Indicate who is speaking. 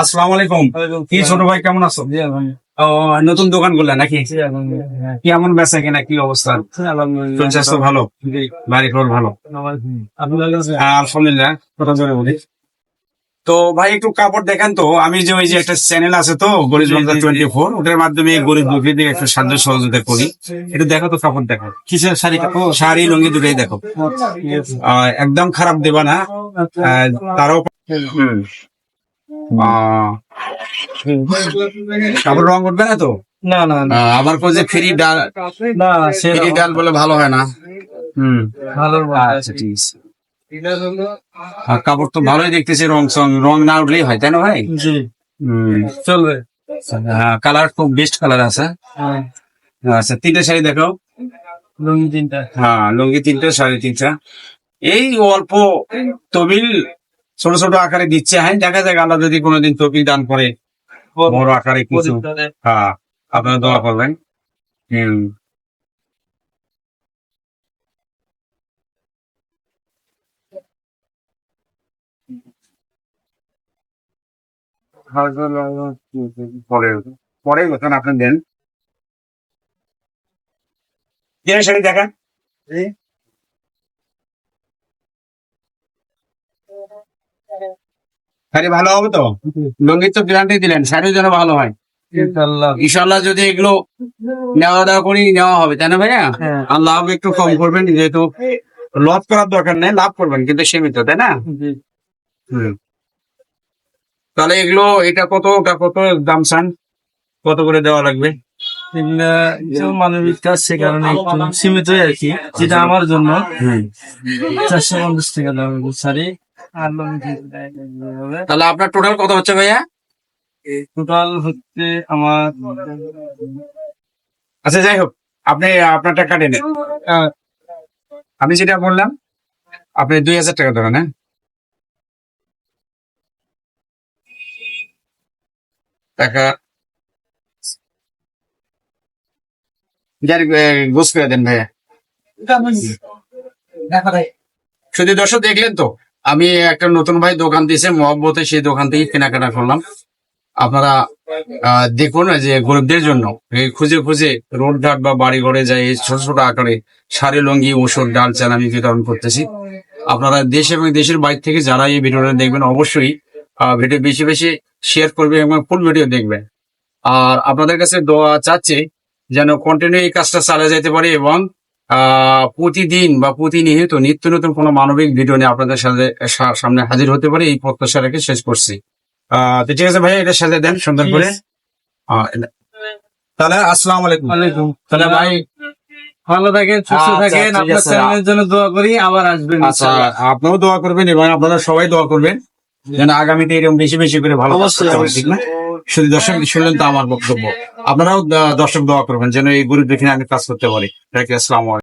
Speaker 1: আসসালামু আলাইকুম। কি ছোট ভাই কেমন আছো? ও, নতুন দোকান করলেন নাকি? কেমন বেচা কেনা, কি অবস্থা? শরীর স্বাস্থ্য ভালো? বাড়ি খবর ভালো? আলহামদুলিল্লাহ। কথা জোরে বলি। তো ভাই একটু কাপড় দেখান তো। আমি যে ওই যে একটা চ্যানেল আছে তো গরিবগঞ্জ 24, ওটার মাধ্যমে গরিব দুঃখীদের একটু সাহায্য সহযোগিতা করি। একটু দেখো তো, কাপড় দেখো। কিসের শাড়ি? কাপড়, শাড়ি লুঙ্গি দুটোই দেখো। একদম খারাপ দেবা না। তারও হুম। কাপড় রং উঠবে না তো?
Speaker 2: না না না
Speaker 1: আবার কই যে ফ্রি ডাল,
Speaker 2: না সে
Speaker 1: ফ্রি ডাল বলে ভালো হয় না। হুম।
Speaker 2: ভালো
Speaker 1: আচ্ছা, ঠিক আছে। কাপড় তো ভালোই দেখতেছি, রং না উঠলেই হয়, তাই না ভাই?
Speaker 2: জি
Speaker 1: হুম।
Speaker 2: চলবে।
Speaker 1: কালার খুব বেস্ট কালার আছে।
Speaker 2: হ্যাঁ,
Speaker 1: আচ্ছা, তিনটে শাড়ি দেখাও।
Speaker 2: লুঙ্গি 3টা।
Speaker 1: হ্যাঁ, লুঙ্গি 3টে, শাড়ি 3টা। এই অল্প তবিল ছোট ছোট আকারে দিচ্ছে। হ্যাঁ, দেখা যাক আল্লাহ যদি কোনোদিন তবিল দান করে বড় আকারে কিছু। হ্যাঁ, আপনারা দোয়া করবেন। হুম। পরে পরে গেছেন আপনি দেন। যে শাড়ি দেখান। শাড়ি ভালো হবে তো? লুঙ্গির তো গ্যারান্টি দিলেন, শাড়িও যেন ভালো হয়।
Speaker 2: ইনশাআল্লাহ।
Speaker 1: ইনশাল্লাহ যদি এগুলো নেওয়া দাওয়া করি, নেওয়া হবে, তাই না ভাইয়া?
Speaker 2: হ্যাঁ।
Speaker 1: আর লাভ একটু কম করবেন, যেহেতু লস করার দরকার নেই, লাভ করবেন কিন্তু সীমিত, তাই না?
Speaker 2: জি।
Speaker 1: হুম। তাহলে এগুলো, এটা কত, ওটা কত দাম চান? কত করে দেওয়া লাগবে?
Speaker 2: এগুলা একটু মানবিক কাজ, সে কারণে একটু সীমিত আর কি, যেটা আমার জন্য
Speaker 1: হুম।
Speaker 2: 450 টাকা দাম শাড়ি আর লুঙ্গি হবে।
Speaker 1: তাহলে আপনার টোটাল কত হচ্ছে ভাইয়া?
Speaker 2: টোটাল হচ্ছে আমার
Speaker 1: আচ্ছা, যাই হোক, আপনি আপনারটা কাটে নেন।
Speaker 2: আহ,
Speaker 1: আমি যেটা বললাম, আপনি 2000 টাকা ধরেন। হ্যাঁ, টাকা গোস করে দেন ভাইয়া। শুধু দর্শক দেখলেন তো, আমি একটা নতুন ভাই দোকান দিয়েছে মহব্বতে, সেই দোকান থেকে কেনাকাটা করলাম। আপনারা দেখুন যে গরিবদের জন্য এই খুঁজে খুঁজে রোড ঘাট বা বাড়ি ঘরে যাই এই ছোট ছোট আকারে শাড়ি লুঙ্গি ওষুধ ডাল চাল আমি বিতরণ করতেছি। আপনারা দেশ এবং দেশের বাইরে থেকে যারা এই ভিডিওটা দেখবেন, অবশ্যই ভিডিও বেশি বেশি শেয়ার করবেন এবং ফুল ভিডিও দেখবেন। আর আপনাদের কাছে দোয়া চাচ্ছি যেন কন্টিনিউ এই কাজটা চালিয়ে যেতে পারে, এবং প্রতিদিন বা প্রতিনিয়ত নিত্য নতুন কোনো মানবিক ভিডিও নিয়ে আপনাদের সাথে সামনে হাজির হতে পারে, এই প্রত্যাশা রেখে শেষ করছি। তো ঠিক আছে ভাইয়া, এটা সাথে দেন সুন্দর করে। তাহলে আসসালামু আলাইকুম।
Speaker 2: ওয়ালাইকুম
Speaker 1: তাহলে ভাই,
Speaker 2: ভালো থাকেন, সুস্থ
Speaker 1: আচ্ছা,
Speaker 2: থাকেন।
Speaker 1: ঠিক
Speaker 2: আপনার
Speaker 1: আছে।
Speaker 2: চ্যানেলের জন্য দোয়া করি, আবার আসবেন
Speaker 1: আচ্ছা,
Speaker 2: ইনশাআল্লাহ।
Speaker 1: আপনিও দোয়া করবেন এবং আপনারা সবাই দোয়া করবেন যেন আগামীতে এরকম বেশি বেশি করে ভালো কাজ
Speaker 2: অবশ্যই
Speaker 1: করতে পারি, ঠিক না? শুধু দর্শক শুনলেন তো আমার বক্তব্য, আপনারাও দর্শক দোয়া করবেন যেন এই গরিব দেখে আমি কাজ করতে পারি। আসসালামু আলাইকুম।